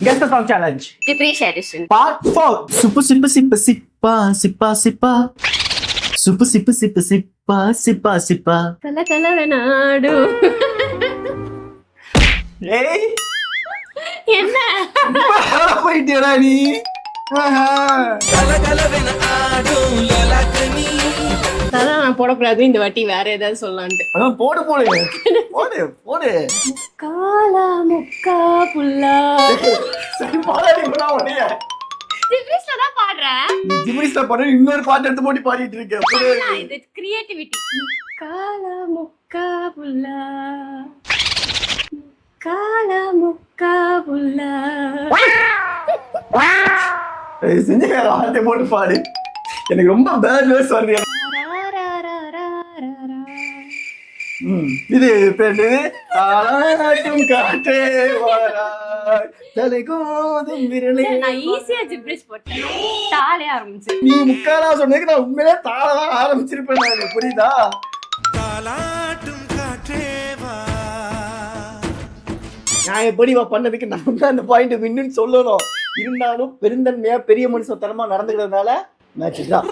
Guess the song challenge. Gibrish edition. Part 4. Super sippa sippa sippa sippa sippa. Super sippa sippa sippa sippa sippa. Kala kala venadu. ஏய் என்ன போயிட்டியடா நீ. அதான் நான் போடக்கூடாது இந்த வாட்டி வேற ஏதாவது சொல்லலான்ட்டு. போடு போடு போடு போடு. காலா முக்கா புல்லா. சரி பாடாடி போடா உடனே. ஜிப்ரிஷ்ல தான் பாடுறேன். நீ ஜிப்ரிஷ்ல பாடு, இன்னொரு பாட்டு எடுத்து போட்டு பாடிட்டு இருக்க. அதான் இது கிரியேட்டிவிட்டி. காலா முக்கா புல்லா. காலா முக்கா புல்லா. செஞ்சு வேற வார்த்தை போட்டு பாடு. எனக்கு ரொம்ப பேட் வேர்ட்ஸ் வருது. இது பேரு தாளாட்டும் காற்றே வாராய் தலைகோதும் விரலே. நான் ஈஸியா ஜிப்ரிஷ் போட்டேன். தாளே ஆரம்பிச்சு. நீ முக்காலா சொன்னதுக்கு நான் உண்மையிலே தாளதான் ஆரம்பிச்சிருப்பேன். நான் புரியுதா? தாளாட்டும் காற்றே வா. நான் எப்படி பண்ணதுக்கு நான் தான் அந்த பாயிண்ட் வின்னு சொல்லணும். இருந்தாலும் பெருந்தன்மையா பெரிய மனுஷத்தனமா நடந்துக்கிறதுனால மேட்ச் தான்.